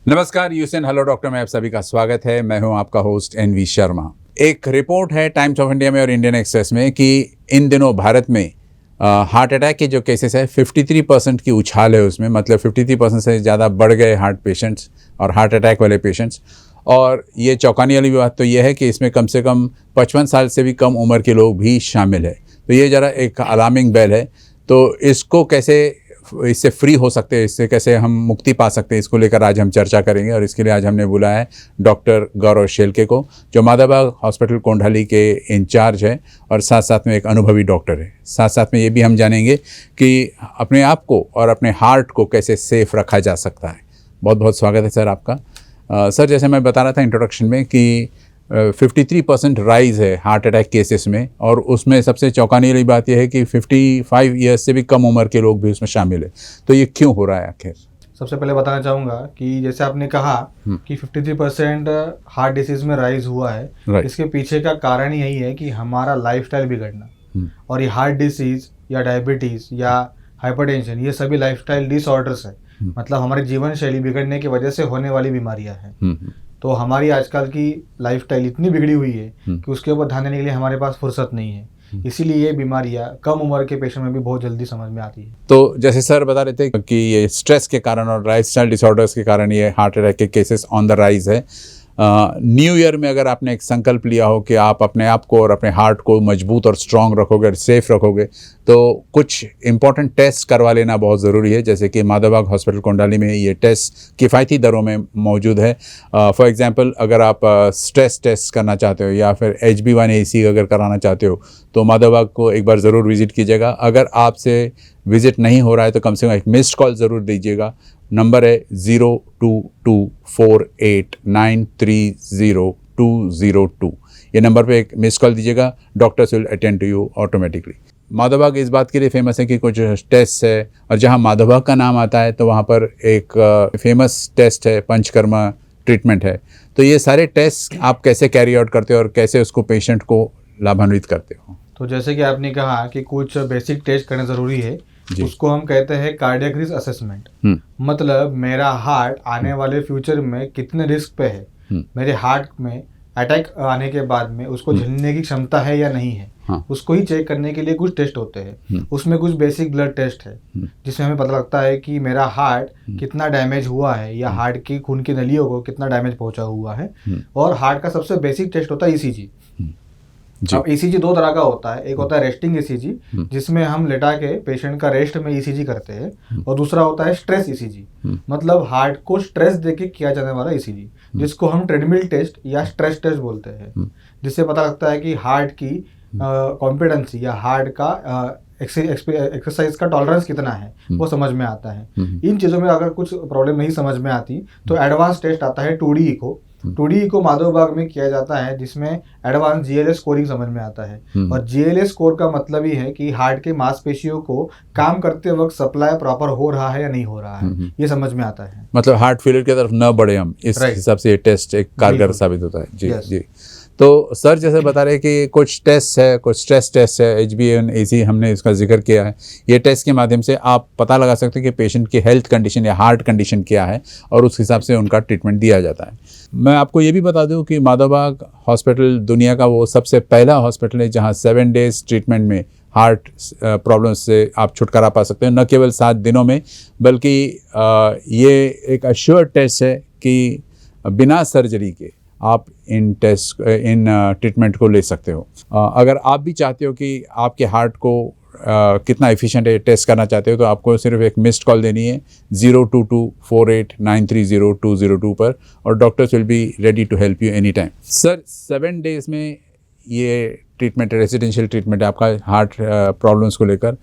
नमस्कार यूएसएन hello doctor में आप सभी का स्वागत है। मैं हूं आपका होस्ट एनवी शर्मा। एक रिपोर्ट है टाइम्स ऑफ इंडिया में और इंडियन एक्सप्रेस में कि इन दिनों भारत में हार्ट अटैक के जो केसेस है 53% की उछाल है उसमें, मतलब 53% से ज़्यादा बढ़ गए हार्ट पेशेंट्स और हार्ट अटैक वाले पेशेंट्स। और ये चौंकाने वाली बात तो ये है कि इसमें कम से कम 55 साल से भी कम उम्र के लोग भी शामिल है। तो ये ज़रा एक अलार्मिंग बेल है। तो इसको कैसे इससे फ्री हो सकते हैं, इससे कैसे हम मुक्ति पा सकते हैं, इसको लेकर आज हम चर्चा करेंगे। और इसके लिए आज हमने बुलाया है डॉक्टर गौरव शेलके को, जो माधवबाग हॉस्पिटल कोंडाली के इंचार्ज है और साथ साथ में एक अनुभवी डॉक्टर है। साथ साथ में ये भी हम जानेंगे कि अपने आप को और अपने हार्ट को कैसे सेफ रखा जा सकता है। बहुत बहुत स्वागत है सर आपका। सर, जैसे मैं बता रहा था इंट्रोडक्शन में कि 53% राइज़ है हार्ट अटैक केसेस में, और उसमें सबसे चौंकाने वाली बात यह है कि 55 ईयर्स से भी कम उम्र के लोग भी उसमें शामिल है। तो ये क्यों हो रहा है आखिर? सबसे पहले बताना चाहूँगा कि जैसे आपने कहा कि 53% हार्ट डिसीज में राइज हुआ है, इसके पीछे का कारण यही है कि हमारा लाइफस्टाइल बिगड़ना। और ये हार्ट डिसीज या डायबिटीज़ या हाइपरटेंशन, ये सभी लाइफस्टाइल डिसऑर्डर्स है। मतलब हमारी जीवन शैली बिगड़ने की वजह से होने वाली बीमारियां हैं। तो हमारी आजकल की लाइफस्टाइल इतनी बिगड़ी हुई है कि उसके ऊपर ध्यान देने के लिए हमारे पास फुर्सत नहीं है। इसीलिए ये बीमारियां कम उम्र के पेशेंट में भी बहुत जल्दी समझ में आती है। तो जैसे सर बता रहे थे कि ये स्ट्रेस के कारण और लाइफस्टाइल डिसऑर्डर्स के कारण ये हार्ट अटैक के केसेस ऑन द राइज है। न्यू ईयर में अगर आपने एक संकल्प लिया हो कि आप अपने आप को और अपने हार्ट को मजबूत और स्ट्रॉन्ग रखोगे और सेफ रखोगे, तो कुछ इंपॉर्टेंट टेस्ट करवा लेना बहुत ज़रूरी है। जैसे कि माधवबाग हॉस्पिटल कोंडाली में ये टेस्ट किफ़ायती दरों में मौजूद है। फॉर एग्जांपल, अगर आप स्ट्रेस टेस्ट करना चाहते हो या फिर HB1AC अगर कराना चाहते हो तो माधवबाग को एक बार ज़रूर विज़िट कीजिएगा। अगर आपसे विज़िट नहीं हो रहा है तो कम से कम एक मिस्ड कॉल ज़रूर दीजिएगा। नंबर है 022489300202। ये नंबर पे एक मिस कॉल दीजिएगा, doctors will attend to you automatically. Madhavbaug इस बात के लिए फेमस है कि कुछ टेस्ट है, और जहाँ माधवबाग का नाम आता है तो वहाँ पर एक फेमस टेस्ट है, पंचकर्मा ट्रीटमेंट है। तो ये सारे टेस्ट आप कैसे कैरी आउट करते हो और कैसे उसको पेशेंट को लाभान्वित करते हो? तो जैसे कि आपने कहा कि कुछ बेसिक टेस्ट करना ज़रूरी है, उसको हम कहते हैं कार्डियक रिस्क असेसमेंट। मतलब मेरा हार्ट आने वाले फ्यूचर में कितने रिस्क पे है, मेरे हार्ट में अटैक आने के बाद में उसको झेलने की क्षमता है या नहीं है। उसको ही चेक करने के लिए कुछ टेस्ट होते हैं। उसमें कुछ बेसिक ब्लड टेस्ट है जिसमें हमें पता लगता है कि मेरा हार्ट कितना डैमेज हुआ है या हार्ट की खून की नलियों को कितना डैमेज पहुंचा हुआ है। और हार्ट का सबसे बेसिक टेस्ट होता है ECG। अब ECG दो तरह का होता है, एक होता है रेस्टिंग ECG जिसमें हम लेटा के पेशेंट का रेस्ट में ECG करते हैं, और दूसरा होता है स्ट्रेस ECG, मतलब हार्ट को स्ट्रेस देके किया जाने वाला ECG, जिसको हम ट्रेडमिल टेस्ट या स्ट्रेस टेस्ट बोलते हैं। जिससे पता लगता है कि हार्ट की कॉम्पिटेंसी या हार्ट का एक्सरसाइज का टॉलरेंस कितना है, वो समझ में आता है। इन चीज़ों में अगर कुछ प्रॉब्लम नहीं समझ में आती तो एडवांस टेस्ट आता है 2D eco. 2D eco Madhavbaug में किया जाता है, जिसमें एडवांस GLS स्कोरिंग समझ में आता है। और GLS स्कोर का मतलब ही है कि हार्ट के मांसपेशियों को काम करते वक्त सप्लाई प्रॉपर हो रहा है या नहीं हो रहा है, ये समझ में आता है। मतलब हार्ट फेलियर की तरफ न बढ़े हम, इस हिसाब से ये टेस्ट एक कारगर साबित होता है। जी जी। तो सर, जैसे बता रहे कि कुछ टेस्ट है, कुछ स्ट्रेस टेस्ट है, HB1AC हमने इसका जिक्र किया है। ये टेस्ट के माध्यम से आप पता लगा सकते हैं कि पेशेंट की हेल्थ कंडीशन या हार्ट कंडीशन क्या है, और उस हिसाब से उनका ट्रीटमेंट दिया जाता है। मैं आपको ये भी बता दूं कि माधवबाग हॉस्पिटल दुनिया का वो सबसे पहला हॉस्पिटल है जहाँ 7 डेज ट्रीटमेंट में हार्ट प्रॉब्लम्स से आप छुटकारा पा सकते हैं, न केवल 7 दिनों में, बल्कि ये एक अश्योर टेस्ट है कि बिना सर्जरी के आप इन ट्रीटमेंट को ले सकते हो। अगर आप भी चाहते हो कि आपके हार्ट को कितना एफिशिएंट है टेस्ट करना चाहते हो, तो आपको सिर्फ एक मिस्ड कॉल देनी है 022489300202 पर, और doctors will be ready to help you any time. Sir, 7 days में ये ट्रीटमेंट, रेजिडेंशियल ट्रीटमेंट है आपका हार्ट प्रॉब्लम्स को लेकर।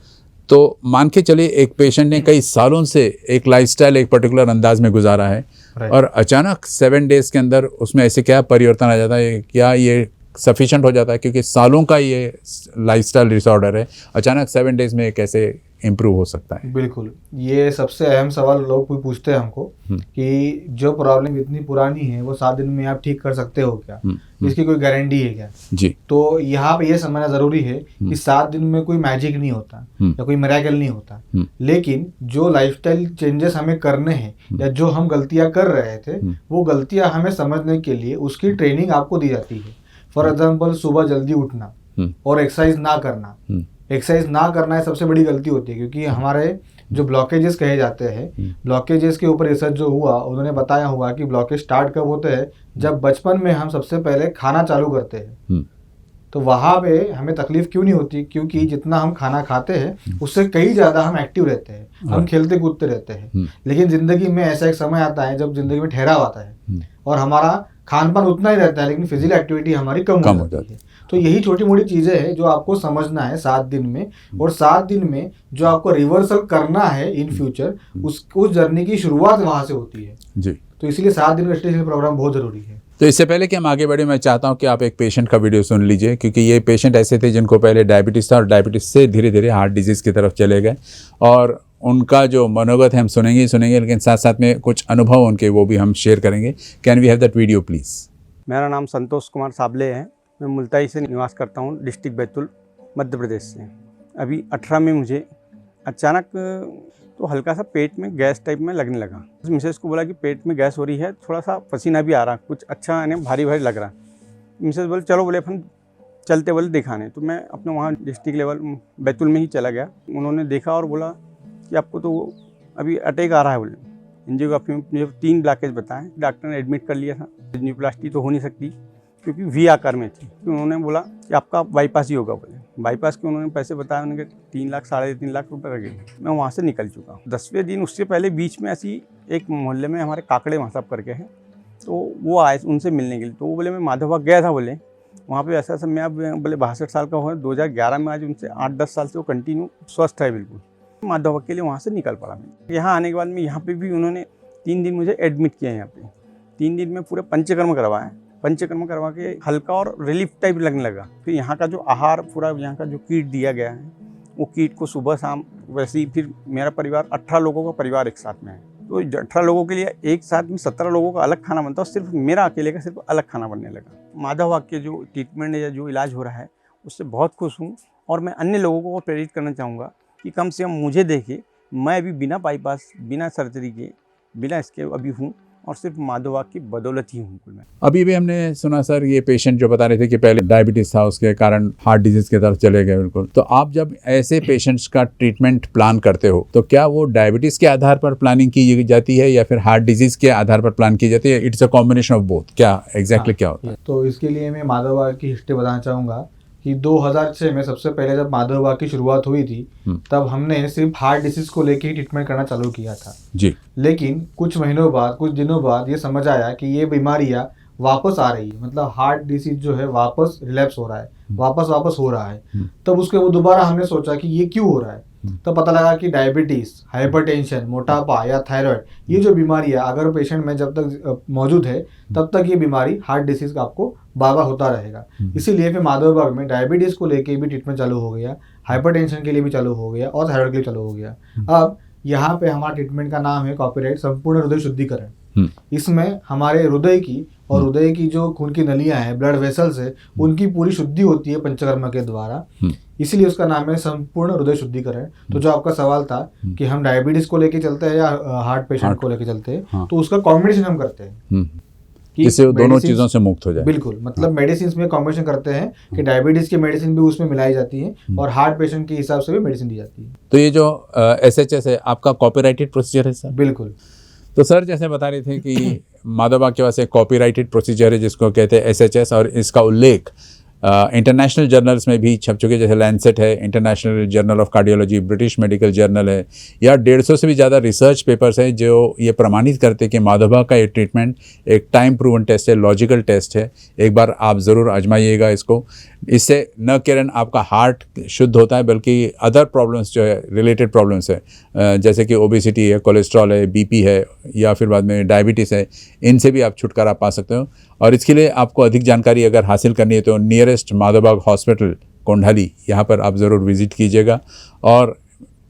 तो मान के चलिए एक पेशेंट ने कई सालों से एक लाइफस्टाइल एक पर्टिकुलर अंदाज में गुजारा है, और अचानक 7 डेज के अंदर उसमें ऐसे क्या परिवर्तन आ जाता है? क्या ये सफिशिएंट हो जाता है? क्योंकि सालों का ये लाइफस्टाइल डिसऑर्डर है, अचानक 7 डेज में कैसे इम्प्रूव हो सकता है? बिल्कुल, ये सबसे अहम सवाल लोग भी पूछते हैं हमको कि जो प्रॉब्लम इतनी पुरानी है वो 7 दिन में आप ठीक कर सकते हो क्या? इसकी कोई गारंटी है क्या? जी। तो यहाँ पे ये समझना जरूरी है कि 7 दिन में कोई मैजिक नहीं होता या कोई मिरेकल नहीं होता, लेकिन जो लाइफस्टाइल चेंजेस हमें करने हैं या जो हम गलतियां कर रहे थे वो गलतियां हमें समझने के लिए उसकी ट्रेनिंग आपको दी जाती है। फॉर एग्जाम्पल, सुबह जल्दी उठना और एक्सरसाइज ना करना। एक्सरसाइज ना करना है सबसे बड़ी गलती होती है, क्योंकि हमारे जो ब्लॉकेजेस कहे जाते हैं, ब्लॉकेजेस के ऊपर रिसर्च जो हुआ उन्होंने बताया हुआ कि ब्लॉकेज स्टार्ट कब होते हैं, जब बचपन में हम सबसे पहले खाना चालू करते हैं। तो वहाँ पे हमें तकलीफ क्यों नहीं होती? क्योंकि जितना हम खाना खाते हैं उससे कहीं ज़्यादा हम एक्टिव रहते हैं, हम खेलते कूदते रहते हैं। लेकिन ज़िंदगी में ऐसा एक समय आता है जब ज़िंदगी में ठहराव आता है और हमारा खान पान उतना ही रहता है, लेकिन फिजिकल एक्टिविटी हमारी कम हो जाती है। तो यही छोटी मोटी चीज़ें हैं जो आपको समझना है 7 दिन में, और 7 दिन में जो आपको रिवर्सल करना है इन फ्यूचर, उस जर्नी की शुरुआत वहाँ से होती है जी। तो इसलिए 7 दिन का स्टेशन प्रोग्राम बहुत ज़रूरी है। तो इससे पहले कि हम आगे बढ़े, मैं चाहता हूं कि आप एक पेशेंट का वीडियो सुन लीजिए, क्योंकि ये पेशेंट ऐसे थे जिनको पहले डायबिटीज़ था और डायबिटीज़ से धीरे धीरे हार्ट डिजीज़ की तरफ चले गए, और उनका जो मनोगत है हम सुनेंगे ही सुनेंगे, लेकिन साथ साथ में कुछ अनुभव उनके वो भी हम शेयर करेंगे। Can we have that video please? मेरा नाम संतोष कुमार साबले है। मैं मुल्ताई से निवास करता हूँ, डिस्ट्रिक्ट बैतूल, मध्य प्रदेश से। अभी 18 में मुझे अचानक तो हल्का सा पेट में गैस टाइप में लगने लगा। मिसेस को बोला कि पेट में गैस हो रही है, थोड़ा सा पसीना भी आ रहा, कुछ अच्छा यानी भारी भारी लग रहा। मिसेस बोले चलो, बोले अपन चलते बोले दिखाने। तो मैं अपने वहाँ डिस्ट्रिक्ट लेवल बैतूल में ही चला गया। उन्होंने देखा और बोला कि आपको तो अभी अटैक आ रहा है। बोले एंजियोग्राफी में मुझे 3 ब्लॉकेज बताएं। डॉक्टर ने एडमिट कर लिया था। एंजियोप्लास्टी तो हो नहीं सकती क्योंकि वी आकार में थी। तो उन्होंने बोला कि आपका बाईपास ही होगा। बोले बाईपास के उन्होंने पैसे बताया, उन्होंने 3 लाख 3.5 लाख रुपए लगे। मैं वहाँ से निकल चुका हूँ। 10वें दिन, उससे पहले बीच में ऐसी एक मोहल्ले में हमारे काकड़े साहब करके हैं, तो वो आए उनसे मिलने के लिए। तो वो बोले मैं माधोबाग गया था, बोले वहाँ पे ऐसा मैं अब बोले 62 साल का हुआ, 2011 में। आज उनसे 8-10 साल से वो कंटिन्यू स्वस्थ है बिल्कुल। माधोबाग के लिए वहाँ से निकल पड़ा मैं। यहाँ आने के बाद में यहाँ पे भी उन्होंने 3 दिन मुझे एडमिट किया। यहाँ पे 3 दिन में पूरे पंचकर्म करवाए। पंचकर्म करवा के हल्का और रिलीफ टाइप लगने लगा। फिर यहाँ का जो आहार, पूरा यहाँ का जो किट दिया गया है, वो किट को सुबह शाम वैसे ही। फिर मेरा परिवार 18 लोगों का परिवार एक साथ में है, तो 18 लोगों के लिए एक साथ में 17 लोगों का अलग खाना बनता है, और सिर्फ मेरा अकेले का सिर्फ अलग खाना बनने लगा। माधोबाग के जो ट्रीटमेंट या जो इलाज हो रहा है उससे बहुत खुश हूँ, और मैं अन्य लोगों को प्रेरित करना चाहूँगा कि कम से कम मुझे देखे। मैं अभी बिना बाईपास, बिना सर्जरी के, बिना इसके अभी हूँ, और सिर्फ माधोबाग की बदौलत ही हूँ। मैं अभी भी हमने सुना सर, ये पेशेंट जो बता रहे थे कि पहले डायबिटीज़ था, उसके कारण हार्ट डिजीज़ की तरफ चले गए बिल्कुल। तो आप जब ऐसे पेशेंट्स का ट्रीटमेंट प्लान करते हो तो क्या वो डायबिटीज़ के आधार पर प्लानिंग की जाती है या फिर हार्ट डिजीज़ के आधार पर प्लान की जाती है? It's a combination of both, क्या एग्जैक्टली क्या होता है? तो इसके लिए मैं माधोबाग की हिस्ट्री बताना चाहूँगा कि 2006 में सबसे पहले जब माधोबाग की शुरुआत हुई थी, तब हमने सिर्फ हार्ट डिसीज को लेके ही ट्रीटमेंट करना चालू किया था जी। लेकिन कुछ महीनों बाद, कुछ दिनों बाद ये समझ आया कि ये बीमारियां वापस आ रही है, मतलब हार्ट डिसीज जो है वापस रिलैप्स हो रहा है, वापस हो रहा है। तब उसके वो दोबारा हमने सोचा कि ये क्यों हो रहा है। तो पता लगा कि डायबिटीज, हाइपरटेंशन, मोटापा या थायराइड, ये जो बीमारी है अगर पेशेंट में जब तक मौजूद है तब तक ये बीमारी हार्ट डिसीज का आपको बार बार होता रहेगा। इसीलिए फिर माधोबाग में डायबिटीज को लेके भी ट्रीटमेंट चालू हो गया, हाइपरटेंशन के लिए भी चालू हो गया और थायराइड के लिए चालू हो गया। अब यहाँ पे हमारा ट्रीटमेंट का नाम है कॉपीराइट संपूर्ण हृदय शुद्धिकरण। इसमें हमारे हृदय की और हृदय की जो खून की नलियां हैं, ब्लड वेसल्स है, उनकी पूरी शुद्धि होती है पंचकर्मा के द्वारा, इसलिए उसका नाम है संपूर्ण हृदय शुद्धिकरण। तो जो आपका सवाल था कि हम डायबिटीज को लेके चलते हैं या हार्ट पेशेंट को लेके चलते हैं, तो उसका कॉम्बिनेशन हम करते हैं जिससे दोनों चीजों से मुक्त हो जाए। बिल्कुल, मतलब मेडिसिन में कॉम्बिनेशन करते हैं कि डायबिटीज की मेडिसिन भी उसमें मिलाई जाती है और हार्ट पेशेंट के हिसाब से भी मेडिसिन दी जाती है। तो ये जो SHS है आपका कॉपीराइटेड प्रोसीजर है सर? बिल्कुल। तो सर जैसे बता रहे थे कि माधोबाग के पास एक कॉपीराइटेड प्रोसीजर है जिसको कहते हैं SHS, और इसका उल्लेख इंटरनेशनल जर्नल्स में भी छप चुके, जैसे लैंसेट है, international journal of cardiology, British medical journal है, या 150 से भी ज़्यादा रिसर्च पेपर्स हैं जो ये प्रमाणित करते हैं कि माधवभाग का ये ट्रीटमेंट एक टाइम प्रूवन टेस्ट है, लॉजिकल टेस्ट है। एक बार आप ज़रूर आजमाइएगा इसको। इससे न केवल आपका हार्ट शुद्ध होता है बल्कि अदर प्रॉब्लम्स जो है, रिलेटेड प्रॉब्लम्स है, जैसे कि ओबेसिटी है, कोलेस्ट्रॉल है, बीपी है, या फिर बाद में डायबिटीज़ है, इनसे भी आप छुटकारा पा सकते हो। और इसके लिए आपको अधिक जानकारी अगर हासिल करनी है तो नियरेस्ट माधवबाग हॉस्पिटल कोंडाली, यहाँ पर आप ज़रूर विज़िट कीजिएगा। और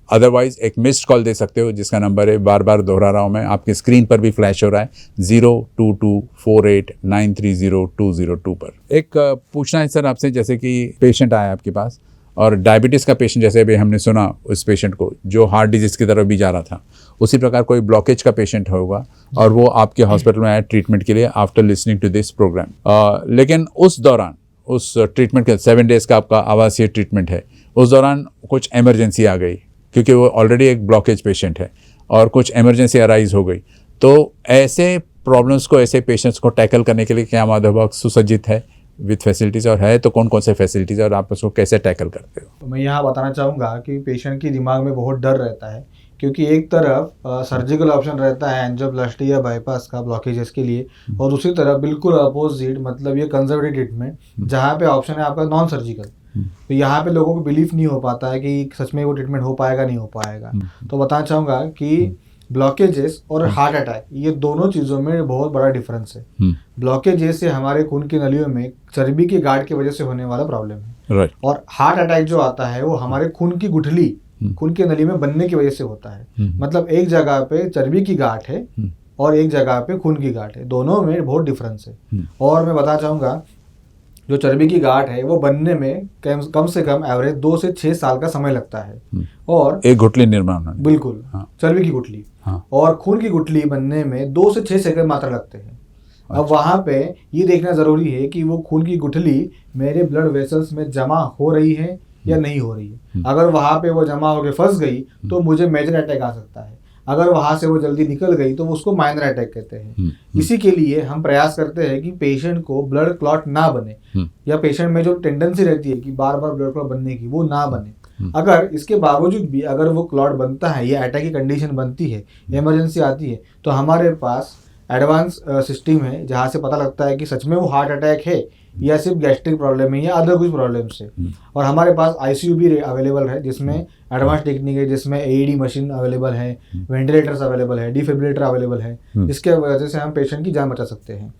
अदरवाइज़ एक मिस्ड कॉल दे सकते हो, जिसका नंबर है, बार बार दोहरा रहा हूँ मैं, आपकी स्क्रीन पर भी फ्लैश हो रहा है, 02248930202 पर। एक पूछना है सर आपसे, जैसे कि पेशेंट आया आपके पास और डायबिटीज़ का पेशेंट, जैसे अभी हमने सुना उस पेशेंट को जो हार्ट डिजीज़ की तरफ भी जा रहा था, उसी प्रकार कोई ब्लॉकेज का पेशेंट होगा और वो आपके हॉस्पिटल में आया ट्रीटमेंट के लिए after listening to this programme, लेकिन उस दौरान, उस ट्रीटमेंट के 7 डेज़ का आपका आवासीय ट्रीटमेंट है, उस दौरान कुछ इमरजेंसी आ गई क्योंकि वो ऑलरेडी एक ब्लॉकेज पेशेंट है और कुछ इमरजेंसी अराइज हो गई, तो ऐसे प्रॉब्लम्स को, ऐसे पेशेंट्स को टैकल करने के लिए क्या माधवबाग सुसज्जित है विथ फैसिलिटीज़, और है तो कौन कौन से फैसिलिटीज़, और आप उसको कैसे टैकल करते हो? तो मैं यहाँ बताना चाहूँगा कि पेशेंट के दिमाग में बहुत डर रहता है, क्योंकि एक तरफ सर्जिकल ऑप्शन रहता है एंजियोप्लास्टी या बाईपास का ब्लॉकेजेस के लिए, और दूसरी तरफ बिल्कुल अपोजिट, मतलब ये कंजर्वेटिव ट्रीटमेंट जहाँ पे ऑप्शन है आपका नॉन सर्जिकल। तो यहाँ पे लोगों को बिलीफ नहीं हो पाता है कि सच में वो ट्रीटमेंट हो पाएगा नहीं हो पाएगा। तो बताना चाहूँगा कि ब्लॉकेजेस और हार्ट अटैक, ये दोनों चीज़ों में बहुत बड़ा डिफरेंस है। ब्लॉकेजेस से हमारे खून की नलियों में चर्बी की गांठ की वजह से होने वाला प्रॉब्लम है, राइट। और हार्ट अटैक जो आता है वो हमारे खून की गुठली, खून की नली में बनने की वजह से होता है। मतलब एक जगह पे चर्बी की गांठ है और एक जगह पे खून की गांठ है, दोनों में बहुत डिफरेंस है। और मैं बताना चाहूँगा, जो चर्बी की गांठ है वो बनने में कम से कम एवरेज 2 से 6 साल का समय लगता है, और एक गुठली निर्माण होने, बिल्कुल चर्बी की गुठली, और खून की गुठली बनने में 2 से 6 सेकंड मात्र लगते हैं। अब वहाँ पे ये देखना ज़रूरी है कि वो खून की गुठली मेरे ब्लड वेसल्स में जमा हो रही है या नहीं हो रही है। अगर वहाँ पे वो जमा होकर फंस गई तो मुझे मेजर अटैक आ सकता है, अगर वहाँ से वो जल्दी निकल गई तो उसको माइनर अटैक कहते हैं। इसी के लिए हम प्रयास करते हैं कि पेशेंट को ब्लड क्लॉट ना बने, या पेशेंट में जो टेंडेंसी रहती है कि बार बार ब्लड क्लॉट बनने की, वो ना बने। अगर इसके बावजूद भी अगर वो क्लॉट बनता है या अटैक की कंडीशन बनती है, इमरजेंसी आती है, तो हमारे पास एडवांस सिस्टम है जहाँ से पता लगता है कि सच में वो हार्ट अटैक है या सिर्फ गैस्ट्रिक प्रॉब्लम है या अदर कुछ प्रॉब्लम्स है। और हमारे पास आईसीयू भी अवेलेबल है, जिसमें एडवांस टेक्निक है, जिसमें एईडी मशीन अवेलेबल है, वेंटिलेटर्स अवेलेबल है, डिफिब्रिलेटर अवेलेबल है, जिसके वजह से हम पेशेंट की जान बचा सकते हैं।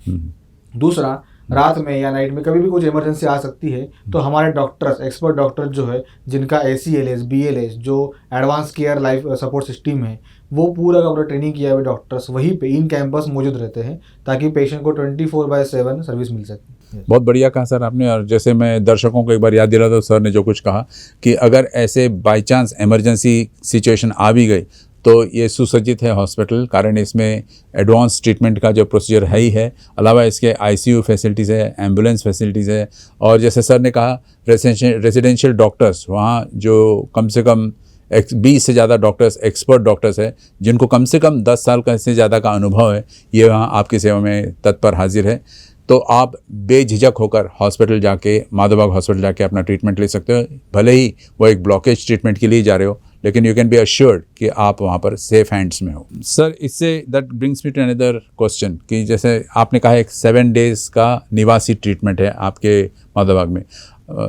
दूसरा, रात में या नाइट में कभी भी कुछ इमरजेंसी आ सकती है, तो हमारे डॉक्टर्स, एक्सपर्ट डॉक्टर जो है, जिनका ACLS BLS जो advance care life support system है, वो पूरा का पूरा ट्रेनिंग किया हुए डॉक्टर्स वहीं पे इन कैंपस मौजूद रहते हैं, ताकि पेशेंट को 24/7 सर्विस मिल सके। बहुत बढ़िया कहा सर आपने। और जैसे मैं दर्शकों को एक बार याद दिला दूं, सर ने जो कुछ कहा कि अगर ऐसे बाय चांस इमरजेंसी सिचुएशन आ भी गई तो ये सुसज्जित है हॉस्पिटल, कारण इसमें एडवांस ट्रीटमेंट का जो प्रोसीजर है ही है, अलावा इसके आईसीयू फैसिलिटीज़ है, एम्बुलेंस फैसिलिटीज़ है, और जैसे सर ने कहा रेजिडेंशियल डॉक्टर्स, वहाँ जो कम से कम 20 से ज़्यादा डॉक्टर्स, एक्सपर्ट डॉक्टर्स हैं, जिनको कम से कम 10 साल का से ज़्यादा का अनुभव है, ये वहाँ आपकी सेवा में तत्पर हाजिर है। तो आप बेझिझक होकर हॉस्पिटल जाके, माधवबाग हॉस्पिटल जाके अपना ट्रीटमेंट ले सकते हो। भले ही वो एक ब्लॉकेज ट्रीटमेंट के लिए जा रहे हो, लेकिन यू कैन बी अश्योर्ड कि आप वहाँ पर सेफ हैंड्स में हो। सर, इससे that brings me to another question कि जैसे आपने कहा एक 7 डेज़ का निवासी ट्रीटमेंट है आपके माधवबाग में,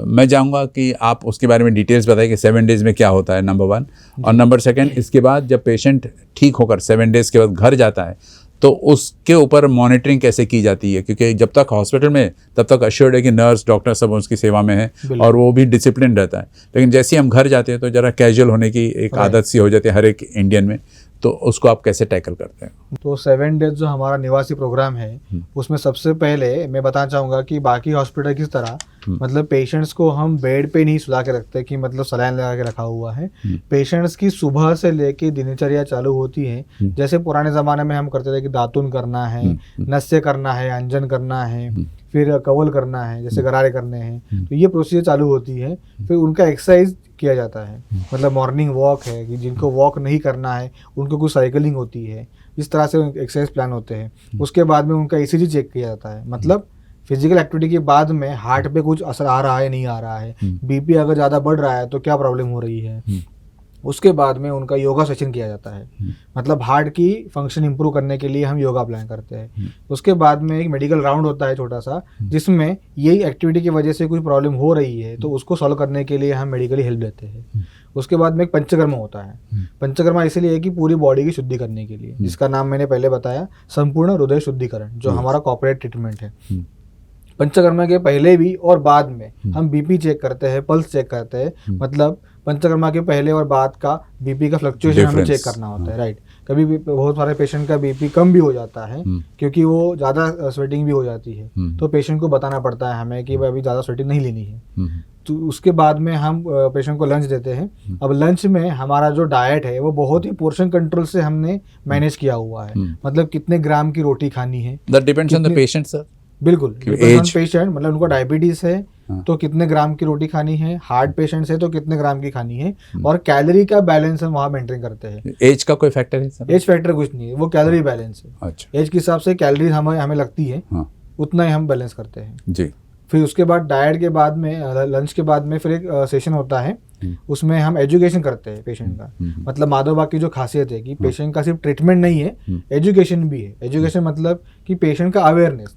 मैं चाहूँगा कि आप उसके बारे में डिटेल्स बताइए कि 7 डेज़ में क्या होता है, नंबर 1, और नंबर 2 इसके बाद जब पेशेंट ठीक होकर 7 डेज़ के बाद घर जाता है तो उसके ऊपर मॉनिटरिंग कैसे की जाती है, क्योंकि जब तक हॉस्पिटल में तब तक अश्योर्ड है कि नर्स डॉक्टर सब उसकी सेवा में है और वो भी डिसिप्लिन रहता है, लेकिन जैसे ही हम घर जाते हैं तो ज़रा कैजुअल होने की एक आदत सी हो जाती है हर एक इंडियन में, तो उसको आप कैसे टैकल करते हैं? तो 7 डेज जो हमारा निवासी प्रोग्राम है, उसमें सबसे पहले मैं बताना चाहूँगा कि बाकी हॉस्पिटल की तरह मतलब पेशेंट्स को हम बेड पे नहीं सुला के रखते कि मतलब सलाइन लगा के रखा हुआ है। पेशेंट्स की सुबह से लेके दिनचर्या चालू होती है, जैसे पुराने ज़माने में हम करते थे कि दातुन करना है, नस्य करना है, अंजन करना है, फिर कवल करना है, जैसे गरारे करने हैं, तो ये प्रोसीजर चालू होती है। फिर उनका एक्सरसाइज किया जाता है, मतलब मॉर्निंग वॉक है कि जिनको वॉक नहीं करना है उनको कुछ साइकिलिंग होती है, इस तरह से एक्सरसाइज प्लान होते हैं। उसके बाद में उनका ECG चेक किया जाता है, मतलब फिजिकल एक्टिविटी के बाद में हार्ट पे कुछ असर आ रहा है नहीं आ रहा है, बीपी अगर ज़्यादा बढ़ रहा है तो क्या प्रॉब्लम हो रही है। उसके बाद में उनका योगा सेशन किया जाता है, मतलब हार्ट की फंक्शन इंप्रूव करने के लिए हम योगा अप्लाई करते हैं। उसके बाद में एक मेडिकल राउंड होता है छोटा सा, जिसमें यही एक्टिविटी की वजह से कोई प्रॉब्लम हो रही है तो उसको सॉल्व करने के लिए हम मेडिकली हेल्प देते हैं। उसके बाद में एक पंचकर्मा होता है। पंचकर्मा इसलिए है कि पूरी बॉडी की शुद्धि करने के लिए, जिसका नाम मैंने पहले बताया संपूर्ण हृदय शुद्धिकरण, जो हमारा कॉर्पोरेट ट्रीटमेंट है। पंचकर्मा के पहले भी और बाद में हम बीपी चेक करते हैं, पल्स चेक करते हैं, मतलब पंचकर्मा के पहले और बाद का बीपी का फ्लक्चुएशन हमें चेक करना होता है, राइट। कभी भी बहुत सारे पेशेंट का बीपी कम भी हो जाता है क्योंकि वो ज़्यादा स्वेटिंग भी हो जाती है, तो पेशेंट को बताना पड़ता है हमें कि भाई अभी ज़्यादा स्वेटिंग नहीं लेनी है। तो उसके बाद में हम पेशेंट को लंच देते हैं। अब लंच में हमारा जो डाइट है वो बहुत ही पोर्शन कंट्रोल से हमने मैनेज किया हुआ है, मतलब कितने ग्राम की रोटी खानी है। That depends on the patient sir. बिल्कुल, पेशेंट, मतलब उनको डायबिटीज है तो कितने ग्राम की रोटी खानी है, हार्ट पेशेंट्स है तो कितने ग्राम की खानी है, और कैलोरी का बैलेंस हम वहाँ मेंटेन करते हैं। एज का कोई फैक्टर है सर? एज फैक्टर कुछ नहीं है, वो कैलोरी बैलेंस है। अच्छा। एज के हिसाब से कैलोरी हमें लगती है, उतना ही हम बैलेंस करते हैं जी। फिर उसके बाद डाइट के बाद में, लंच के बाद में फिर एक सेशन होता है, उसमें हम एजुकेशन करते हैं पेशेंट का। मतलब माधवबाग की जो खासियत है कि पेशेंट का सिर्फ ट्रीटमेंट नहीं है, एजुकेशन भी है। एजुकेशन मतलब कि पेशेंट का अवेयरनेस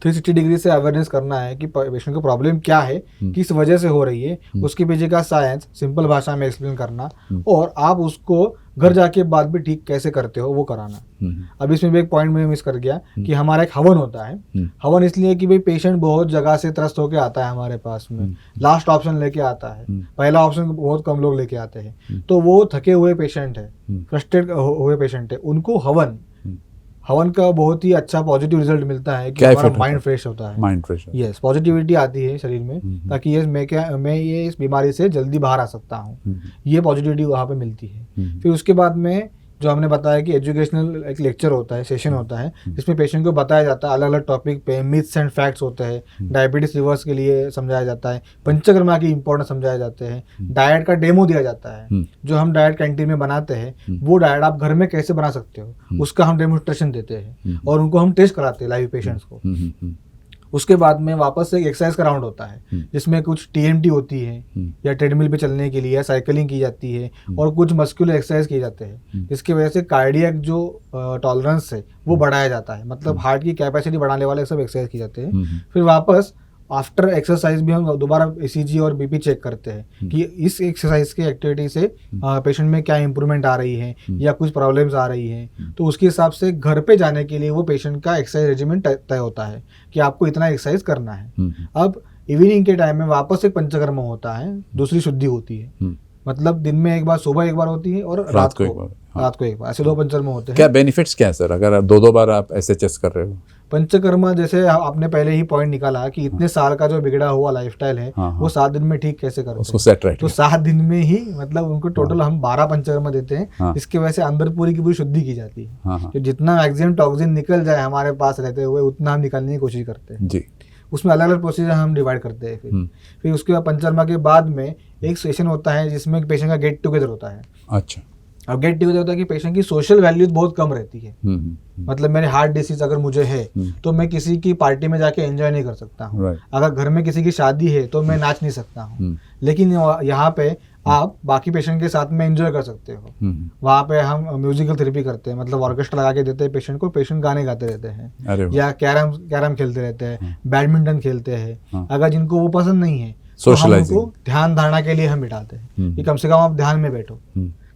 360 डिग्री से अवेयरनेस करना है कि पेशेंट को प्रॉब्लम क्या है, किस वजह से हो रही है, उसके पीछे का साइंस सिंपल भाषा में एक्सप्लेन करना, और आप उसको घर जाके बाद भी ठीक कैसे करते हो वो कराना। अब इसमें भी एक पॉइंट मैं मिस कर गया कि हमारा एक हवन होता है। हवन इसलिए कि भाई पेशेंट बहुत जगह से त्रस्त होकर आता है हमारे पास में, लास्ट ऑप्शन लेके आता है, पहला ऑप्शन बहुत कम लोग लेके आते हैं, तो वो थके हुए पेशेंट है, फ्रस्ट्रेट हुए पेशेंट है, उनको हवन का बहुत ही अच्छा पॉजिटिव रिजल्ट मिलता है कि हमारा माइंड फ्रेश होता है, माइंड फ्रेश, यस, पॉजिटिविटी आती है शरीर में, ताकि यस मैं ये इस बीमारी से जल्दी बाहर आ सकता हूँ, ये पॉजिटिविटी वहाँ पे मिलती है। फिर उसके बाद में जो हमने बताया कि एजुकेशनल एक लेक्चर होता है, सेशन होता है, जिसमें पेशेंट को बताया जाता है अलग अलग टॉपिक पे, मिथ्स एंड फैक्ट्स होते हैं, डायबिटीज रिवर्स के लिए समझाया जाता है, पंचकर्मा की इंपॉर्टेंस समझाए जाते हैं, डाइट का डेमो दिया जाता है, जो हम डाइट कैंटीन में बनाते हैं वो डाइट आप घर में कैसे बना सकते हो उसका हम डेमोन्स्ट्रेशन देते हैं, और उनको हम टेस्ट कराते हैं लाइव पेशेंट्स को। उसके बाद में वापस से एक एक्सरसाइज का राउंड होता है, जिसमें कुछ टीएमटी होती है या ट्रेडमिल पे चलने के लिए, या साइकिलिंग की जाती है, और कुछ मस्कुलर एक्सरसाइज किए जाते हैं, जिसकी वजह से कार्डियक जो टॉलरेंस है वो बढ़ाया जाता है, मतलब हार्ट की कैपेसिटी बढ़ाने वाले सब एक्सरसाइज किए जाते हैं। फिर वापस आफ्टर एक्सरसाइज भी हम दोबारा ईसीजी और बीपी चेक करते हैं कि इस एक्सरसाइज की एक्टिविटी से पेशेंट में क्या इंप्रूवमेंट आ रही है या कुछ प्रॉब्लम्स आ रही हैं, तो उसके हिसाब से घर पे जाने के लिए वो पेशेंट का एक्सरसाइज रेजिमेंट तय होता है कि आपको इतना एक्सरसाइज करना है। अब इवनिंग के टाइम में वापस एक पंचकर्मा होता है, दूसरी शुद्धि होती है, मतलब दिन में एक बार, सुबह एक बार होती है और रात को एक बार, ऐसे 2 पंचकर्मा होते हैं। क्या बेनिफिट्स क्या है सर अगर आप 2 बार आप एसएचएस कर रहे हो? पंचकर्मा जैसे आपने पहले ही पॉइंट निकाला कि इतने साल का जो बिगड़ा हुआ लाइफस्टाइल है वो 7 दिन में ठीक कैसे करते उसको सेट राइट, तो 7 दिन में ही, मतलब उनको टोटल हम 12 पंचकर्मा देते हैं, इसकी वजह से अंदर पूरी की पूरी शुद्धि की जाती है। तो जितना मैक्सिमम टॉक्सिन निकल जाए हमारे पास रहते हुए उतना हम निकालने की कोशिश करते हैं जी। उसमें अलग अलग प्रोसीजर हम डिवाइड करते हैं। फिर उसके बाद पंचकर्मा के बाद में एक सेशन होता है जिसमें पेशेंट का गेट टुगेदर होता है। अच्छा। अब गेट टुगेदर होता है कि पेशेंट की सोशल वैल्यू बहुत कम रहती है, मतलब मेरे हार्ट डिसीज अगर मुझे है तो मैं किसी की पार्टी में जाके एंजॉय नहीं कर सकता हूँ, अगर घर में किसी की शादी है तो मैं नाच नहीं सकता हूँ, लेकिन यहाँ पे आप बाकी पेशेंट के साथ में एंजॉय कर सकते हो। वहाँ पे हम म्यूजिकल थेरेपी करते हैं, मतलब ऑर्केस्ट्रा लगा के देते हैं पेशेंट को, पेशेंट गाने गाते रहते हैं, या कैरम खेलते रहते हैं, बैडमिंटन खेलते हैं। अगर जिनको वो पसंद नहीं है तो हम उनको ध्यान धारणा के लिए हम बिठाते हैं कि कम से कम आप ध्यान में बैठो।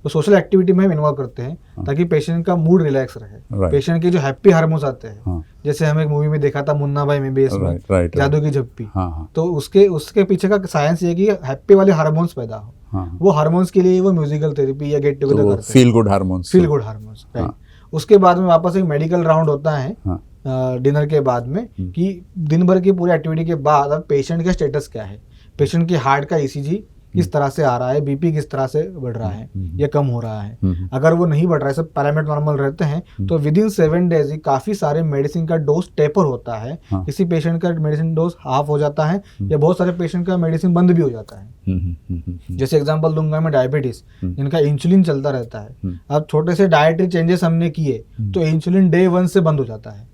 तो सोशल एक्टिविटी में हम इन्वॉल्व करते हैं ताकि पेशेंट का मूड रिलैक्स रहे, पेशेंट के जो हैप्पी हार्मोन्स आते हैं, जैसे हम एक मूवी में देखा था मुन्ना भाई MBBS में, जादू की झप्पी, तो उसके पीछे का साइंस ये कि हैप्पी वाले हार्मोन्स पैदा हो, वो हार्मोन्स के लिए वो म्यूजिकल थेरेपी या गेट टुगेदर करते हैं, फील गुड हार्मोन्स। उसके बाद में वापस एक मेडिकल राउंड होता है डिनर के बाद में, कि दिन भर की पूरी एक्टिविटी के बाद अब पेशेंट का स्टेटस क्या है, पेशेंट की हार्ट का ECG किस तरह से आ रहा है, बीपी किस तरह से बढ़ रहा है या कम हो रहा है। अगर वो नहीं बढ़ रहा है, सब पैरामीटर नॉर्मल रहते हैं, तो विद इन 7 डेज ही काफी सारे मेडिसिन का डोज टेपर होता है। किसी पेशेंट का मेडिसिन डोज हाफ हो जाता है, या बहुत सारे पेशेंट का मेडिसिन बंद भी हो जाता है। जैसे एग्जांपल दूंगा मैं, डायबिटीज जिनका इंसुलिन चलता रहता है, अब छोटे से डाइटरी चेंजेस हमने किए तो इंसुलिन डे 1 से बंद हो जाता है,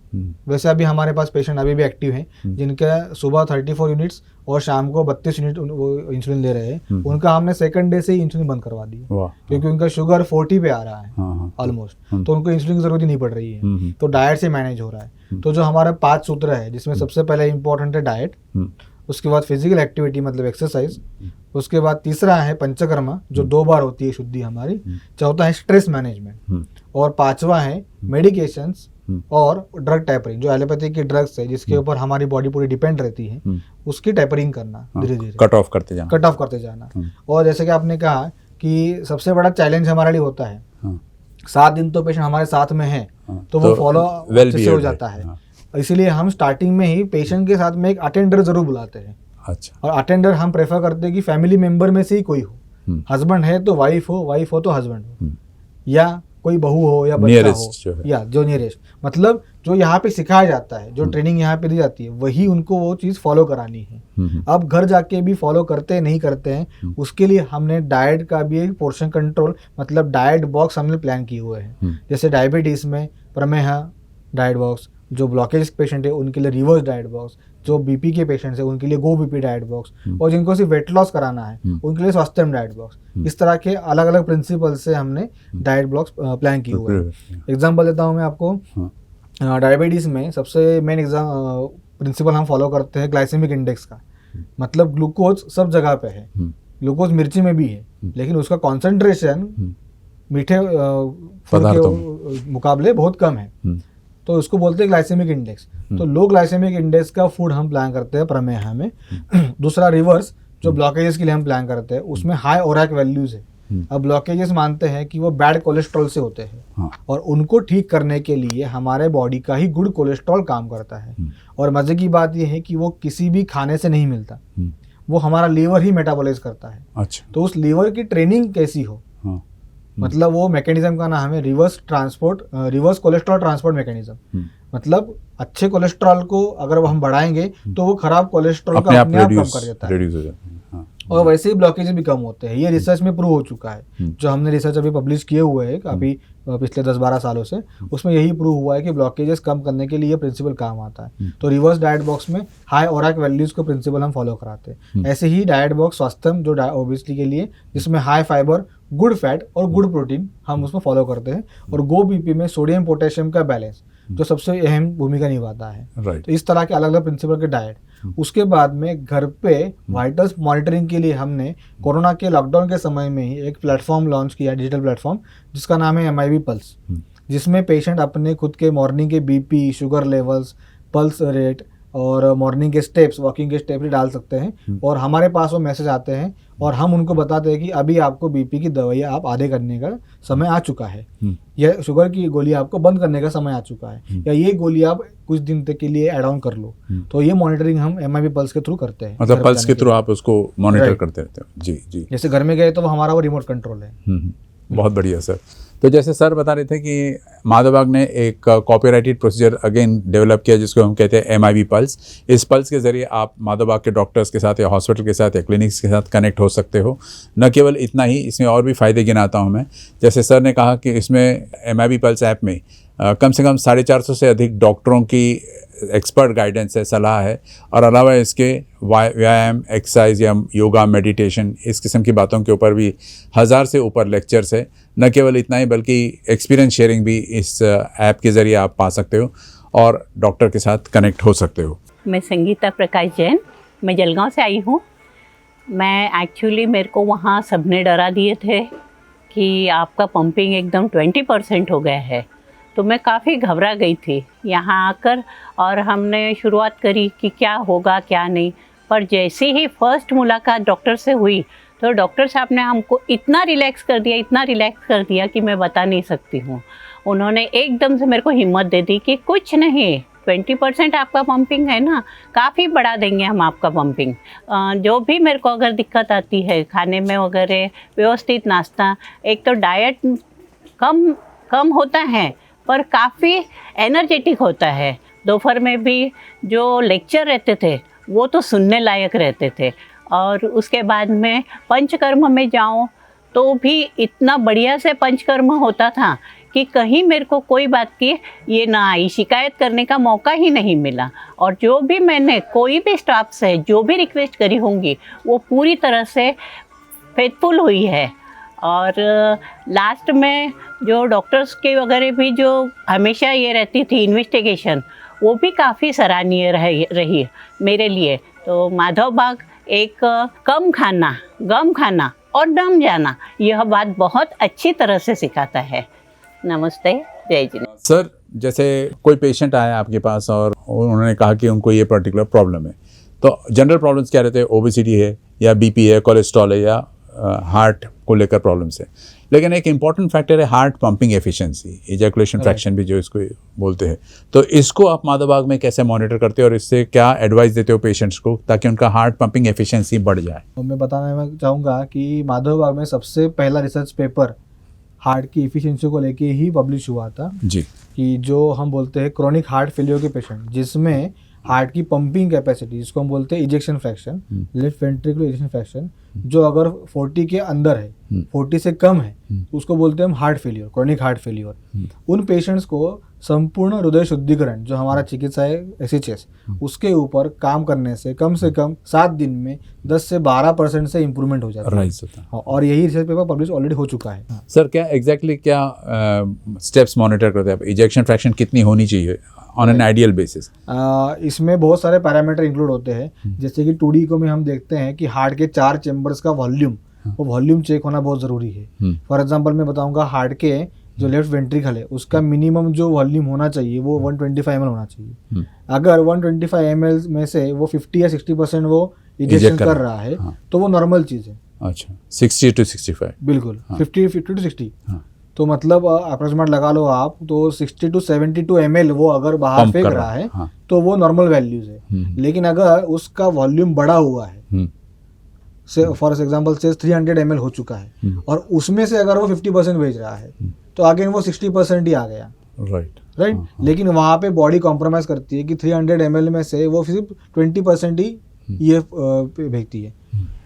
वैसे अभी हमारे पास पेशेंट अभी भी एक्टिव हैं जिनके सुबह 34 यूनिट्स और शाम को 32 यूनिट वो इंसुलिन ले रहे हैं। उनका हमने सेकंड डे से ही इंसुलिन बंद करवा दी क्योंकि उनका शुगर 40 पे आ रहा है ऑलमोस्ट, तो उनको इंसुलिन की जरूरत ही नहीं पड़ रही है, तो डाइट से मैनेज हो रहा है। तो जो हमारा 5 सूत्र है जिसमें सबसे पहले इंपॉर्टेंट है डाइट, उसके बाद फिजिकल एक्टिविटी मतलब एक्सरसाइज, उसके बाद तीसरा है पंचकर्मा जो 2 बार होती है शुद्धि हमारी, चौथा है स्ट्रेस मैनेजमेंट, और पांचवा है मेडिकेशंस और ड्रग टैपरिंग जो एलोपैथी की ड्रग्स है जिसके ऊपर हमारी बॉडी पूरी डिपेंड रहती है, उसकी टैपरिंग करना, धीरे धीरे कट ऑफ करते जाना। और जैसे कि आपने कहा कि सबसे बड़ा चैलेंज हमारे लिए होता है 7 दिन तो पेशेंट हमारे साथ में है तो वो फॉलो अच्छे से हो जाता है, इसीलिए हम स्टार्टिंग में ही पेशेंट के साथ में एक अटेंडर जरूर बुलाते हैं। अच्छा। और अटेंडर हम प्रेफर करते हैं कि फैमिली मेंबर में से ही कोई हो, हस्बैंड है तो वाइफ हो तो हस्बैंड हो, या कोई बहू हो या बच्चा हो, या जो नियरेस्ट, मतलब जो यहाँ पे सिखाया जाता है, जो ट्रेनिंग यहाँ पे दी जाती है वही उनको वो चीज़ फॉलो करानी है। अब घर जाके भी फॉलो करते नहीं करते हैं, उसके लिए हमने डाइट का भी एक पोर्शन कंट्रोल मतलब डाइट बॉक्स हमने प्लान किए हुए हैं। जैसे डायबिटीज़ में प्रमेह डाइट बॉक्स, जो ब्लॉकेज पेशेंट है उनके लिए रिवर्स डाइट बॉक्स, जो बीपी के पेशेंट्स है उनके लिए गो बीपी डाइट बॉक्स, और जिनको सिर्फ वेट लॉस कराना है उनके लिए स्वास्थ्यम डाइट बॉक्स। इस तरह के अलग अलग प्रिंसिपल से हमने डाइट ब्लॉक्स प्लान किए हुए हैं। एग्जाम्पल देता हूँ मैं आपको, डायबिटीज़ में सबसे मेन प्रिंसिपल हम फॉलो करते हैं ग्लाइसेमिक इंडेक्स का, मतलब ग्लूकोज सब जगह पे है, ग्लूकोज मिर्ची में भी है लेकिन उसका कॉन्सेंट्रेशन मीठे फूड के मुकाबले बहुत कम है, तो उसको बोलते हैं ग्लाइसेमिक इंडेक्स। तो लो ग्लाइसेमिक इंडेक्स का फूड हम प्लान करते हैं प्रमेह में। दूसरा रिवर्स जो ब्लॉकेजेस के लिए हम प्लान करते हैं उसमें हाई ओरैक वैल्यूज है। अब ब्लॉकेजेस मानते हैं कि वो बैड कोलेस्ट्रॉल से होते हैं और उनको ठीक करने के लिए हमारे बॉडी का ही गुड कोलेस्ट्रॉल काम करता है। और मजे की बात यह है कि वो किसी भी खाने से नहीं मिलता, वो हमारा लीवर ही मेटाबोलाइज करता है। अच्छा। तो उस लीवर की ट्रेनिंग कैसी हो, मतलब वो मैकेनिज्म का नाम है रिवर्स कोलेस्ट्रॉल ट्रांसपोर्ट मैकेनिज्म। मतलब अच्छे कोलेस्ट्रॉल को अगर हम बढ़ाएंगे तो वो खराब कोलेस्ट्रॉल का अपने आप कम कर देता है, और वैसे ही ब्लॉकेज भी कम होते हैं। ये रिसर्च में प्रूव हो चुका है, जो हमने रिसर्च अभी पब्लिश किए हुए हैं अभी पिछले 10-12 सालों से, उसमें यही प्रूव हुआ है कि ब्लॉकेजेस कम करने के लिए ये प्रिंसिपल काम आता है। तो रिवर्स डाइट बॉक्स में हाई ओरैक वैल्यूज को प्रिंसिपल हम फॉलो कराते हैं। ऐसे ही डाइट बॉक्स स्वास्थ्यम जो ओबेसिटी के लिए, जिसमें हाई फाइबर, गुड फैट और गुड प्रोटीन हम उसमें फॉलो करते हैं। और गो बीपी में सोडियम पोटेशियम का बैलेंस जो सबसे अहम भूमिका निभाता है। तो इस तरह के अलग अलग प्रिंसिपल के डाइट। उसके बाद में घर पे वाइटल्स मॉनिटरिंग के लिए हमने कोरोना के लॉकडाउन के समय में ही एक प्लेटफॉर्म लॉन्च किया, डिजिटल प्लेटफॉर्म जिसका नाम है MIB पल्स, जिसमें पेशेंट अपने खुद के मॉर्निंग के BP, sugar levels, pulse rate और मॉर्निंग के स्टेप्स, वॉकिंग के स्टेप भी डाल सकते हैं। और हमारे पास वो मैसेज आते हैं और हम उनको बताते हैं कि अभी आपको बीपी की दवाइयाँ आप आधे करने का समय आ चुका है, या शुगर की गोली आपको बंद करने का समय आ चुका है, या ये गोली आप कुछ दिन तक के लिए ऐड ऑन कर लो। तो ये मॉनिटरिंग हम MIB पल्स के थ्रू करते हैं। मतलब पल्स के थ्रू आप उसको मॉनिटर करते रहते हो? जी जी। जैसे घर में गए तो हमारा वो रिमोट कंट्रोल है। बहुत बढ़िया सर। तो जैसे सर बता रहे थे कि माधवबाग ने एक कॉपीराइटेड प्रोसीजर अगेन डेवलप किया जिसको हम कहते हैं MIB पल्स। इस पल्स के ज़रिए आप माधवबाग के डॉक्टर्स के साथ या हॉस्पिटल के साथ या क्लिनिक्स के साथ कनेक्ट हो सकते हो। न केवल इतना ही, इसमें और भी फ़ायदे गिनाता हूँ मैं। जैसे सर ने कहा कि इसमें MIB पल्स ऐप में कम से कम 450 से अधिक डॉक्टरों की एक्सपर्ट गाइडेंस है, सलाह है, और अलावा इसके व्यायाम, एक्सरसाइज या योगा, मेडिटेशन, इस किस्म की बातों के ऊपर भी 1000 से ऊपर लेक्चर्स है। न केवल इतना ही बल्कि एक्सपीरियंस शेयरिंग भी इस ऐप के ज़रिए आप पा सकते हो और डॉक्टर के साथ कनेक्ट हो सकते हो। मैं संगीता प्रकाश जैन, मैं जलगांव से आई हूँ। मैं एक्चुअली मेरे को वहाँ सबने डरा दिए थे कि आपका पंपिंग एकदम 20% हो गया है, तो मैं काफ़ी घबरा गई थी यहाँ आकर, और हमने शुरुआत करी कि क्या होगा क्या नहीं। पर जैसे ही फर्स्ट मुलाकात डॉक्टर से हुई तो डॉक्टर साहब ने हमको इतना रिलैक्स कर दिया कि मैं बता नहीं सकती हूँ। उन्होंने एकदम से मेरे को हिम्मत दे दी कि कुछ नहीं, 20% आपका पंपिंग है ना, काफ़ी बढ़ा देंगे हम आपका पंपिंग। जो भी मेरे को अगर दिक्कत आती है खाने में वगैरह, व्यवस्थित नाश्ता, एक तो डाइट कम होता है पर काफ़ी एनर्जेटिक होता है। दोपहर में भी जो लेक्चर रहते थे वो तो सुनने लायक रहते थे। और उसके बाद में पंचकर्म में जाऊं तो भी इतना बढ़िया से पंचकर्म होता था कि कहीं मेरे को कोई बात की ये ना आई, शिकायत करने का मौका ही नहीं मिला। और जो भी मैंने कोई भी स्टाफ से जो भी रिक्वेस्ट करी होंगी वो पूरी तरह से फेथफुल हुई है। और लास्ट में जो डॉक्टर्स के वगैरह भी जो हमेशा ये रहती थी इन्वेस्टिगेशन, वो भी काफ़ी सराहनीय रही मेरे लिए। तो माधव बाग एक कम खाना, गम खाना और दम जाना, यह बात बहुत अच्छी तरह से सिखाता है। नमस्ते, जय जी। सर, जैसे कोई पेशेंट आया आपके पास और उन्होंने कहा कि उनको ये पर्टिकुलर प्रॉब्लम है, तो जनरल प्रॉब्लम्स क्या रहते हैं? ओबेसिटी है या बीपी है, कोलेस्ट्रॉल है या हार्ट को लेकर प्रॉब्लम्स है। लेकिन एक इम्पॉर्टेंट फैक्टर है heart pumping efficiency, ejaculation fraction भी जो इसको बोलते हैं। तो इसको आप माधव बाग में कैसे मॉनिटर करते हो और इससे क्या एडवाइस देते हो पेशेंट्स को ताकि उनका हार्ट पंपिंग एफिशिएंसी बढ़ जाए? तो मैं बताना चाहूँगा कि माधव बाग में सबसे पहला रिसर्च पेपर हार्ट की इफिशिएंसी को लेके ही पब्लिश हुआ था जी। कि जो हम बोलते हैं क्रोनिक हार्ट फेलियर के पेशेंट, जिसमें हार्ट की पंपिंग कैपेसिटी, जिसको हम बोलते हैं ejection fraction, left ventricular ejection fraction, जो अगर 40 के अंदर है, 40 से कम है, उसको बोलते हैं हम heart failure, chronic heart failure. उन पेशेंट्स को संपूर्ण हृदय शुद्धिकरण, जो हमारा चिकित्सा है SHS, उसके ऊपर काम करने से कम 7 दिन में 10 से 12% से इम्प्रूवमेंट हो जाता है। राइज होता है। हाँ, और यही रिसर्च पेपर पब्लिश ऑलरेडी हो चुका है। सर, क्या एग्जैक्टली क्या स्टेप्स मॉनिटर करते हैं आप? इजेक्शन फ्रैक्शन कितनी होनी चाहिए ऑन एन आइडियल बेसिस? इसमें बहुत सारे पैरामीटर इंक्लूड होते हैं, जैसे कि 2D को में हम देखते हैं कि हार्ट के 4 चैम्बर्स का वॉल्यूम, वो वॉल्यूम चेक होना बहुत ज़रूरी है। फॉर एग्जांपल मैं बताऊंगा, हार्ट के जो लेफ्ट वेंट्रिकल है उसका मिनिमम जो वॉल्यूम होना चाहिए वो 125 ml होना चाहिए। अगर 125 ml में से वो 50 या 60% वो इजेक्शन कर रहा है, तो वो नॉर्मल चीज़ है। अच्छा, 60 to 65? बिल्कुल, 50 to 60। तो मतलब अप्रोक्सीमेट लगा लो आप, तो 60 to 72 ml वो अगर बाहर फेंक रहा है तो वो नॉर्मल वैल्यूज है। लेकिन अगर उसका वॉल्यूम बढ़ा हुआ है, फॉर एग्जाम्पल से 300 ml हो चुका है और उसमें से अगर वो 50% भेज रहा है, तो अगेन वो 60% ही आ गया। राइट। लेकिन वहाँ पे बॉडी कॉम्प्रोमाइज करती है कि 300 ml में से वो सिर्फ 20% ही ये भेजती है,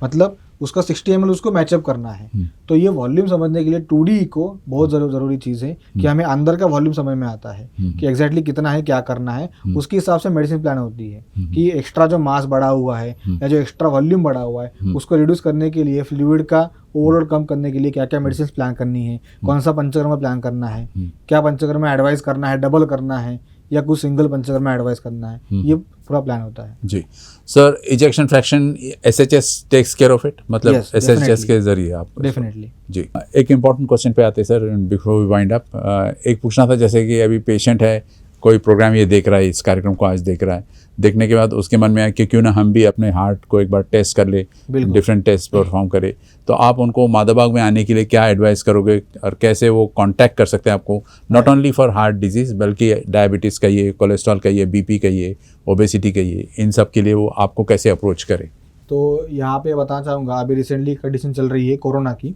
मतलब उसका 60 ml उसको मैचअप करना है। तो ये वॉल्यूम समझने के लिए 2D को बहुत ज़रूरी चीज़ है कि हमें अंदर का वॉल्यूम समझ में आता है कि एग्जैक्टली कितना है, क्या करना है। उसके हिसाब से मेडिसिन प्लान होती है कि एक्स्ट्रा जो मास बढ़ा हुआ है या जो एक्स्ट्रा वॉल्यूम बढ़ा हुआ है उसको रिड्यूस करने के लिए, फ्लूइड का ओवरलोड कम करने के लिए क्या क्या मेडिसिन प्लान करनी है, कौन सा पंचकर्मा प्लान करना है, क्या पंचकर्मा एडवाइस करना है, डबल करना है या कुछ सिंगल पंचकर्मा एडवाइस करना है, ये पूरा प्लान होता है। जी sir, ejection fraction SHS takes care of it, मतलब Yes, SHS definitely. के जरिए आप? डेफिनेटली। जी, एक इम्पॉर्टेंट क्वेश्चन पे आते हैं sir, before we wind up. एक पूछना था, जैसे कि अभी पेशेंट है, कोई प्रोग्राम ये देख रहा है, इस कार्यक्रम को आज देख रहा है, देखने के बाद उसके मन में आया कि क्यों ना हम भी अपने हार्ट को एक बार टेस्ट कर ले, डिफरेंट टेस्ट परफॉर्म करे, तो आप उनको माधव बाग में आने के लिए क्या एडवाइस करोगे और कैसे वो कांटेक्ट कर सकते हैं आपको, not only for heart disease बल्कि डायबिटीज़ का ये, कोलेस्ट्रॉल का ये, BP का ये, ओबेसिटी का ये, इन सब के लिए वो आपको कैसे अप्रोच करें? तो यहाँ पे बताना चाहूँगा, अभी रिसेंटली कंडीशन चल रही है कोरोना की।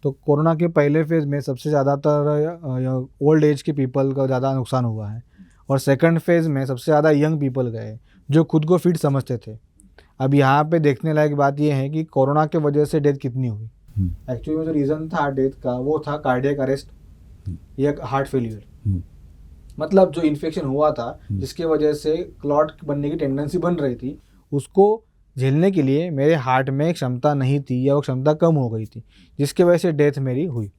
तो कोरोना के पहले फेज़ में सबसे ज़्यादातर ओल्ड एज के पीपल का ज़्यादा नुकसान हुआ है, और सेकंड फेज़ में सबसे ज़्यादा यंग पीपल गए जो खुद को फिट समझते थे। अब यहाँ पे देखने लायक बात ये है कि कोरोना के वजह से डेथ कितनी हुई। एक्चुअली में जो रीज़न था डेथ का वो था कार्डियक अरेस्ट या हार्ट फेलियर, मतलब जो इन्फेक्शन हुआ था जिसके वजह से क्लॉट बनने की टेंडेंसी बन रही थी, उसको झेलने के लिए मेरे हार्ट में क्षमता नहीं थी या वो क्षमता कम हो गई थी, जिसकी वजह से डेथ मेरी हुई।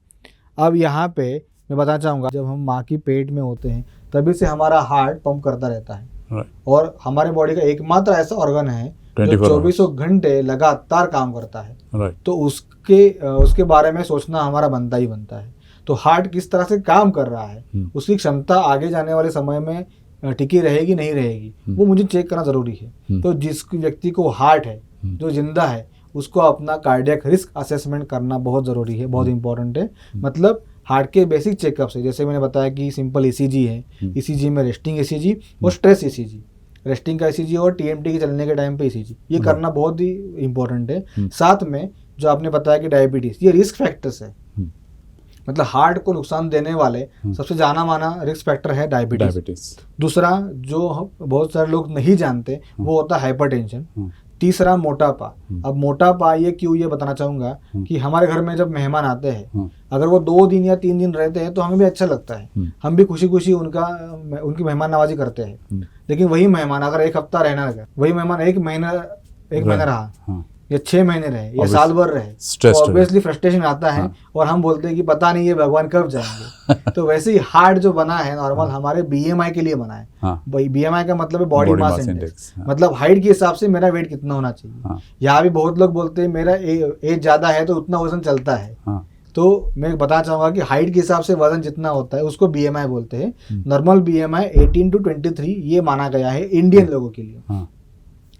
अब यहाँ पे मैं बताना चाहूँगा, जब हम माँ की पेट में होते हैं तभी से हमारा हार्ट पंप करता रहता है, और हमारे बॉडी का एकमात्र ऐसा ऑर्गन है जो 24 घंटे लगातार काम करता है। तो उसके बारे में सोचना हमारा बनता ही बनता है। तो हार्ट किस तरह से काम कर रहा है, उसकी क्षमता आगे जाने वाले समय में टिकी रहेगी नहीं रहेगी, वो मुझे चेक करना ज़रूरी है। तो जिस व्यक्ति को हार्ट है, जो जिंदा है, उसको अपना कार्डियक रिस्क असेसमेंट करना बहुत ज़रूरी है, बहुत इंपॉर्टेंट है। मतलब हार्ट के बेसिक चेकअप से, जैसे मैंने बताया कि सिंपल ECG है, ECG में रेस्टिंग ECG और स्ट्रेस ECG, रेस्टिंग का ECG और TMT के चलने के टाइम पे ECG, ये करना बहुत ही इंपॉर्टेंट है। साथ में जो आपने बताया कि डायबिटीज़, ये रिस्क फैक्टर्स है, मतलब हार्ट को नुकसान देने वाले सबसे जाना माना रिस्क फैक्टर है डायबिटीज़। दूसरा जो बहुत सारे लोग नहीं जानते वो होता है हाइपरटेंशन। तीसरा मोटापा। अब मोटापा ये क्यों, ये बताना चाहूँगा कि हमारे घर में जब मेहमान आते हैं, अगर वो 2 दिन या 3 दिन रहते हैं तो हमें भी अच्छा लगता है, हम भी खुशी खुशी उनकी मेहमान नवाजी करते हैं। लेकिन वही मेहमान अगर 1 हफ्ता रहना लगा, वही मेहमान 1 महीना रहा या 6 महीने रहे या साल भर रहे, तो ऑब्वियसली फ्रस्ट्रेशन आता है और हम बोलते हैं कि पता नहीं ये भगवान कब जाएंगे। तो वैसे ही हार्ट जो बना है नॉर्मल हमारे BMI के लिए बना है। BMI का मतलब है बॉडी मास इंडेक्स, मतलब हाइट के हिसाब से मेरा वेट कितना होना चाहिए। यहाँ भी बहुत लोग बोलते हैं मेरा एज ज़्यादा है तो उतना वजन चलता है। तो मैं बताना चाहूँगा कि हाइट के हिसाब से वजन जितना होता है उसको BMI बोलते हैं। नॉर्मल BMI 18 to 23 ये माना गया है इंडियन लोगों के लिए।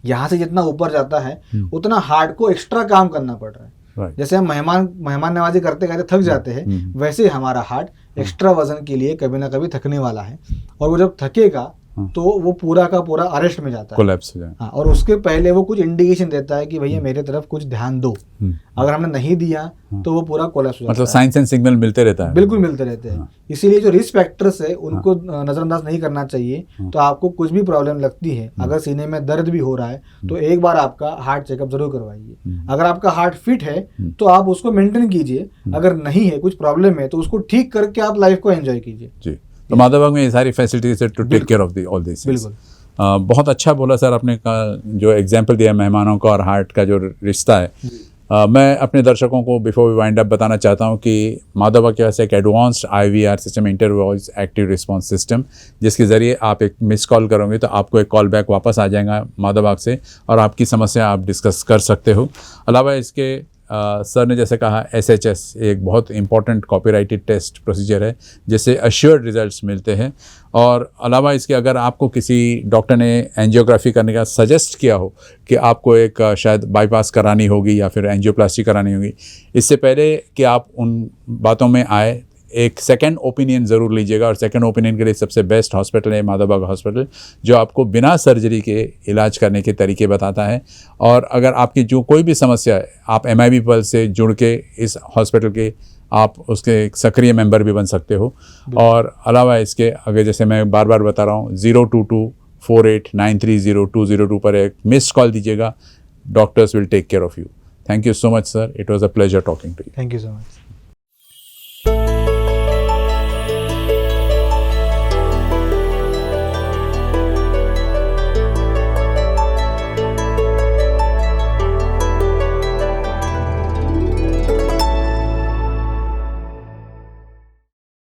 यहाँ से जितना ऊपर जाता है उतना हार्ट को एक्स्ट्रा काम करना पड़ रहा है। जैसे हम मेहमान नवाजी करते करते थक जाते हैं, वैसे हमारा हार्ट एक्स्ट्रा वजन के लिए कभी ना कभी थकने वाला है, और वो जब थकेगा तो वो पूरा का पूरा अरेस्ट में जाता है, कोलैप्स हो जाए। हाँ, और उसके पहले वो कुछ इंडिकेशन देता है कि भैया मेरे तरफ कुछ ध्यान दो। अगर हमने नहीं दिया तो वो पूरा कोलैप्स हो जाता है। मतलब साइंस एंड सिग्नल मिलते रहता है। बिल्कुल मिलते रहते हैं। इसीलिए जो रिस्क फैक्टर्स है उनको नजरअंदाज नहीं करना चाहिए। तो आपको कुछ भी प्रॉब्लम लगती है, अगर सीने में दर्द भी हो रहा है तो एक बार आपका हार्ट चेकअप जरूर करवाइए। अगर आपका हार्ट फिट है तो आप उसको मेंटेन कीजिए, अगर नहीं है कुछ प्रॉब्लम है तो उसको ठीक करके आप लाइफ को एंजॉय कीजिए। जी, तो माधवबाग में ये सारी फैसिलिटीज है to take care of all this. बिल्कुल। बहुत अच्छा बोला सर आपने जो एग्जाम्पल दिया मेहमानों का और हार्ट का जो रिश्ता है। मैं अपने दर्शकों को बिफोर वी वाइंड अप बताना चाहता हूं कि माधवबाग के पास एक advanced IVR system, inter voice active response system, जिसके ज़रिए आप एक मिस कॉल करोगे तो आपको एक कॉल बैक वापस आ जाएगा माधवबाग से और आपकी समस्या आप डिस्कस कर सकते हो। अलावा इसके सर ने जैसे कहा SHS एक बहुत इंपॉर्टेंट कॉपीराइटेड टेस्ट प्रोसीजर है जिससे अश्योर्ड रिजल्ट्स मिलते हैं। और अलावा इसके अगर आपको किसी डॉक्टर ने एंजियोग्राफी करने का सजेस्ट किया हो कि आपको एक शायद बाईपास करानी होगी या फिर एंजियोप्लास्टी करानी होगी, इससे पहले कि आप उन बातों में आए एक सेकंड ओपिनियन ज़रूर लीजिएगा। और सेकंड ओपिनियन के लिए सबसे बेस्ट हॉस्पिटल है माधवबाग हॉस्पिटल, जो आपको बिना सर्जरी के इलाज करने के तरीके बताता है। और अगर आपकी जो कोई भी समस्या है, आप MIB पल्स से जुड़ के इस हॉस्पिटल के आप उसके एक सक्रिय मेंबर भी बन सकते हो। और अलावा इसके अगर जैसे मैं बार बार बता रहा हूँ 02248930202 पर एक मिस्ड कॉल दीजिएगा। Doctors will take care of you. Thank you so much sir, it was a pleasure talking to you. Thank you so much.